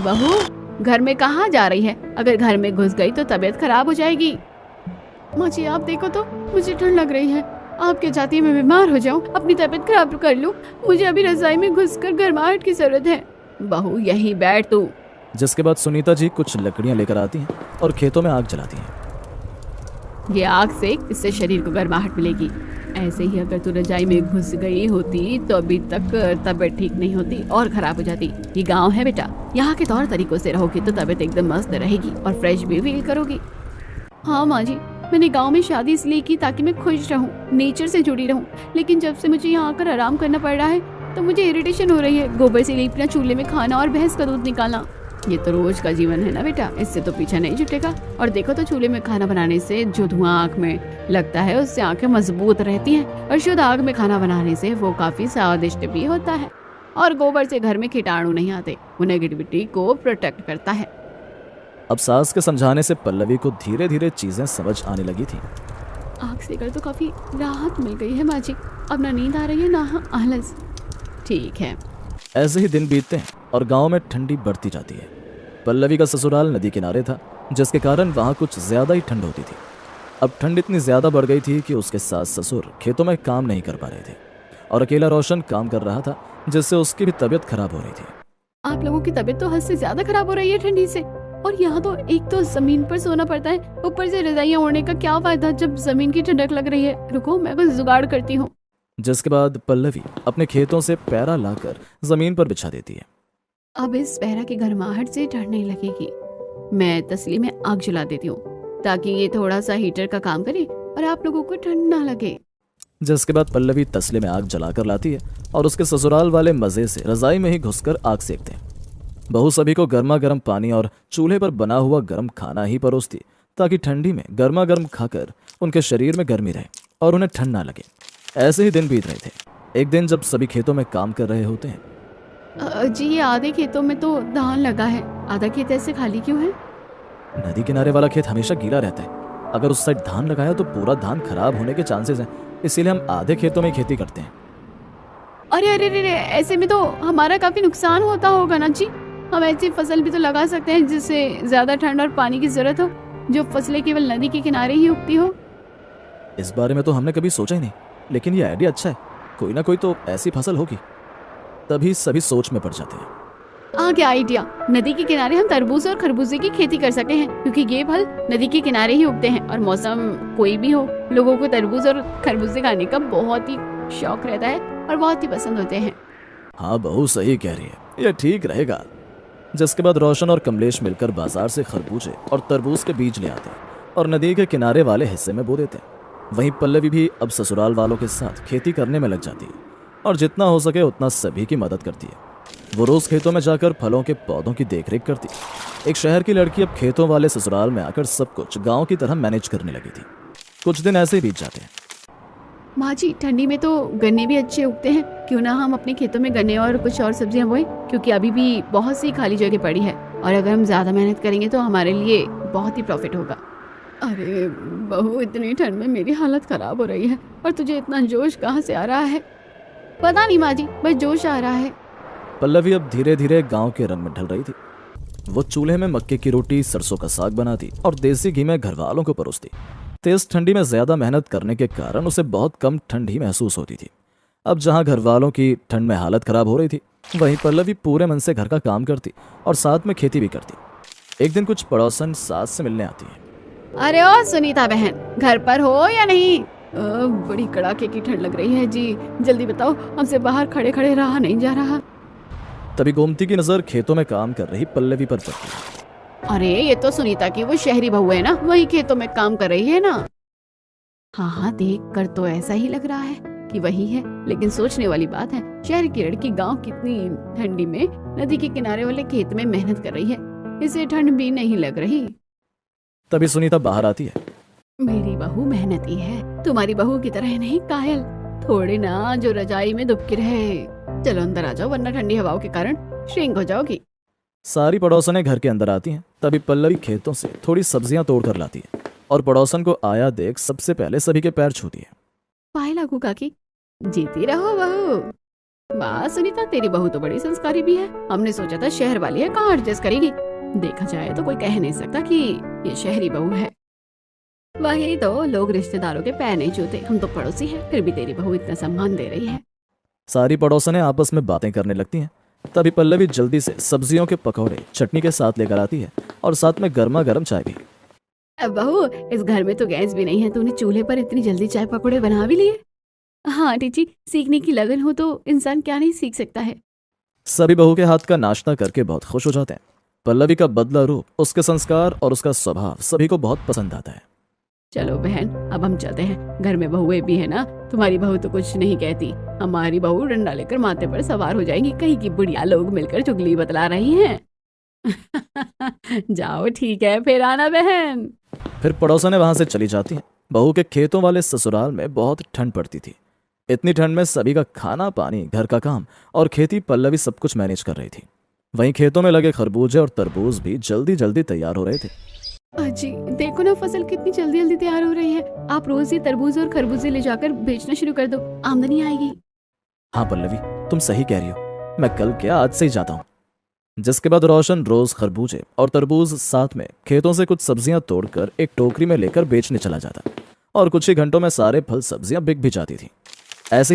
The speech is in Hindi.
बहू, घर में कहाँ जा रही है? अगर घर में घुस गई तो तबीयत खराब हो जाएगी। माँ जी आप देखो तो, मुझे ठंड लग रही है। आप क्या चाहती है मैं बीमार हो जाऊं, अपनी तबीयत खराब कर लूं? मुझे अभी रजाई में घुसकर गर्माहट की जरूरत है। बहू यहीं बैठ तू। जिसके बाद सुनीता जी कुछ लकड़ियां लेकर आती हैं और खेतों में आग जलाती हैं। ये आग से इससे शरीर को गर्माहट मिलेगी। ऐसे ही अगर तू रजाई में घुस गई होती तो अभी तक तबीयत ठीक नहीं होती और खराब हो जाती। ये गांव है बेटा, यहाँ के तौर तरीकों से रहोगी तो तबीयत एकदम मस्त रहेगी और फ्रेश भी फील करोगी। हाँ माँ जी, मैंने गांव में शादी इसलिए की ताकि मैं खुश रहूं, नेचर से जुड़ी रहूं। लेकिन जब से मुझे यहाँ आकर आराम करना पड़ रहा है तो मुझे इरिटेशन हो रही है। गोबर से लीपना, चूल्हे में खाना और भैंस का दूध निकालना, ये तो रोज का जीवन है ना बेटा, इससे तो पीछा नहीं छूटेगा। और देखो तो चूल्हे में खाना बनाने से जो धुआं आँख में लगता है उससे आंखें मजबूत रहती हैं और शुद्ध आग में खाना बनाने से वो काफी स्वादिष्ट भी होता है। और गोबर से घर में कीटाणु नहीं आते, वो नेगेटिविटी को प्रोटेक्ट करता है। अब सास के समझाने से पल्लवी को धीरे धीरे चीजें समझ आने लगी थी। आग सेकर तो काफी राहत मिल गई है माँ जी, अब ना नींद आ रही है ना आलस। ठीक है। ऐसे ही दिन बीतते हैं और गांव में ठंडी बढ़ती जाती है। पल्लवी का ससुराल नदी किनारे था, जिसके कारण वहां कुछ ज्यादा ही ठंड होती थी। अब ठंड इतनी ज्यादा बढ़ गई थी कि उसके सास ससुर खेतों में काम नहीं कर पा रहे थे और अकेला रोशन काम कर रहा था, जिससे उसकी भी तबीयत खराब हो रही थी। आप लोगों की तबीयत तो हद से ज्यादा खराब हो रही है ठंडी से, और यहाँ तो एक तो जमीन पर सोना पड़ता है, ऊपर से रजाइयाँ ओढ़ने का क्या फायदा जब जमीन की ठंडक लग रही है। रुको मैं कुछ जुगाड़ करती हूँ। जिसके बाद पल्लवी अपने खेतों से पैरा लाकर जमीन पर बिछा देती है। अब इस पैरा की गर्माहट से ठंड नहीं लगेगी। मैं तसली में आग जला देती हूँ ताकि ये थोड़ा सा हीटर का काम करे और आप लोगों को ठंड ना लगे। जिसके बाद पल्लवी तसले में आग जलाकर लाती है और उसके ससुराल वाले मजे से रजाई में ही घुसकर आग सेकते हैं। बहू सभी को गर्मा गर्म पानी और चूल्हे पर बना हुआ गर्म खाना ही परोसती ताकि ठंडी में गर्मा गर्म खाकर उनके शरीर में गर्मी रहे और उन्हें ठंड ना लगे। ऐसे ही दिन बीत रहे थे। एक दिन जब सभी खेतों में काम कर रहे होते हैं। जी ये आधे खेतों में तो धान लगा है, आधा खेत ऐसे खाली क्यों है? नदी किनारे वाला खेत हमेशा गीला रहता है। अगर उस साइड धान लगाया तो पूरा धान खराब होने के चांसेस हैं, इसीलिए हम आधे खेतों में खेती करते हैं। अरे अरे अरे, ऐसे में तो हमारा काफी नुकसान होता होगा ना जी। हम ऐसी फसल भी तो लगा सकते हैं जिससे ज्यादा ठंड और पानी की जरूरत हो, जो फसलें केवल नदी के किनारे ही उगती हो। इस बारे में तो हमने कभी सोचा ही नहीं, लेकिन ये आइडिया अच्छा है। कोई ना कोई तो ऐसी फसल होगी। तभी सभी सोच में पड़ जाते हैं। आ गया आइडिया, नदी के किनारे हम तरबूज और खरबूजे की खेती कर सकते हैं, क्योंकि ये फल नदी के किनारे ही उगते हैं और मौसम कोई भी हो, लोगों को तरबूज और खरबूजे खाने का बहुत ही शौक रहता है और बहुत ही पसंद होते हैं। हाँ बहू सही कह रही है, ये ठीक रहेगा। जिसके बाद रोशन और कमलेश मिलकर बाजार से खरबूजे और तरबूज के बीज ले आते हैं और नदी के किनारे वाले हिस्से में बो देते हैं। वहीं पल्लवी भी अब ससुराल वालों के साथ खेती करने में लग जाती है और जितना हो सके उतना सभी की मदद करती है। वो रोज खेतों में जाकर फलों के पौधों की देखरेख करती। एक शहर की लड़की अब खेतों वाले ससुराल में आकर सब कुछ गांव की तरह मैनेज करने लगी थी। कुछ दिन ऐसे ही बीत जाते हैं। माँ जी ठंडी में तो गन्ने भी अच्छे उगते हैं, क्यों ना हम अपने खेतों में गन्ने और कुछ और सब्जियां बोएं, क्योंकि अभी भी बहुत सी खाली जगह पड़ी है और अगर हम ज्यादा मेहनत करेंगे तो हमारे लिए बहुत ही प्रॉफिट होगा। अरे बहू, इतनी ठंड में मेरी हालत खराब हो रही है और तुझे इतना जोश कहाँ से आ रहा है? पता नहीं माँ जी, बस जोश आ रहा है। पल्लवी अब धीरे धीरे गांव के रंग में ढल रही थी। वो चूल्हे में मक्के की रोटी, सरसों का साग बनाती और देसी घी में घर वालों को परोसती। तेज ठंडी में ज्यादा मेहनत करने के कारण उसे बहुत कम ठंड ही महसूस होती थी। अब जहां घर वालों की ठंड में हालत खराब हो रही थी, वहीं पल्लवी पूरे मन से घर का काम करती और साथ में खेती भी करती। एक दिन कुछ पड़ोसन सास से मिलने आती है। अरे ओ सुनीता बहन, घर पर हो या नहीं? बड़ी कड़ाके की ठंड लग रही है जी, जल्दी बताओ, हमसे बाहर खड़े खड़े रहा नहीं जा रहा। तभी गोमती की नजर खेतों में काम कर रही पल्लवी पर पड़ती है। अरे ये तो सुनीता की वो शहरी बहू है ना, वही खेतों में काम कर रही है ना। हाँ हाँ, देख कर तो ऐसा ही लग रहा है कि वही है, लेकिन सोचने वाली बात है, शहर की लड़की गांव कितनी ठंडी में नदी के किनारे वाले खेत में मेहनत कर रही है, इसे ठंड भी नहीं लग रही। तभी सुनीता बाहर आती है। मेरी बहू मेहनती है, तुम्हारी बहू की तरह नहीं कायल, थोड़ी ना जो रजाई में दुबकी रहे। चलो अंदर आ जाओ, वरना ठंडी हवाओं के कारण श्रिंक हो जाओगी। सारी पड़ोसनें घर के अंदर आती हैं। तभी पल्लवी खेतों से थोड़ी सब्जियां तोड़ कर लाती है और पड़ोसन को आया देख सबसे पहले सभी के पैर छूती है। पाए लागू काकी, जीती रहो बहू। वाह सुनीता, तेरी बहू तो बड़ी संस्कारी भी है। हमने सोचा था शहर वाली है, कहाँ एडजस्ट करेगी। देखा जाए तो कोई कह नहीं सकता कि ये शहरी बहू है। वही तो, लोग रिश्तेदारों के पैर नहीं छूते। हम तो पड़ोसी हैं, फिर भी तेरी बहू इतना सम्मान दे रही है। सारी पड़ोसनें आपस में बातें करने लगती हैं। तभी पल्लवी जल्दी से सब्जियों के पकौड़े चटनी के साथ लेकर आती है और साथ में गर्मा गर्म चाय भी। अब बहू, इस घर में तो गैस भी नहीं है, तूने चूल्हे पर इतनी जल्दी चाय पकौड़े बना भी लिए। हाँ टीची, सीखने की लगन हो तो इंसान क्या नहीं सीख सकता है। सभी बहू के हाथ का नाश्ता करके बहुत खुश हो जाते हैं। पल्लवी का बदला रूप, उसके संस्कार और उसका स्वभाव सभी को बहुत पसंद आता है। चलो बहन, अब हम चलते हैं। घर में बहुएं भी है ना, तुम्हारी बहू तो कुछ नहीं कहती। हमारी बहू डंडा लेकर माथे पर सवार हो जाएंगी, कहीं की बुढ़िया लोग मिलकर चुगली बतला रही हैं। जाओ ठीक है, फिर आना बहन। फिर पड़ोसनें वहां से चली जाती हैं। बहू के खेतों वाले ससुराल में बहुत ठंड पड़ती थी। इतनी ठंड में सभी का खाना पानी, घर का काम और खेती पल्लवी सब कुछ मैनेज कर रही थी। वहीं खेतों में लगे खरबूजे और तरबूज भी जल्दी जल्दी तैयार हो रहे थे। अजी देखो ना, फसल कितनी जल्दी जल्दी तैयार हो रही है। आप रोज ये तरबूज और खरबूजे ले जाकर बेचना शुरू कर दो, आमदनी आएगी। हाँ पल्लवी, तुम सही कह रही हो। मैं कल क्या आज से ही जाता हूँ। जिसके बाद रोशन रोज खरबूजे और तरबूज साथ में खेतों से कुछ सब्जियां तोड़कर एक टोकरी में लेकर बेचने चला जाता और कुछ ही घंटों में सारे फल सब्जियां बिक भी जाती थी। ऐसे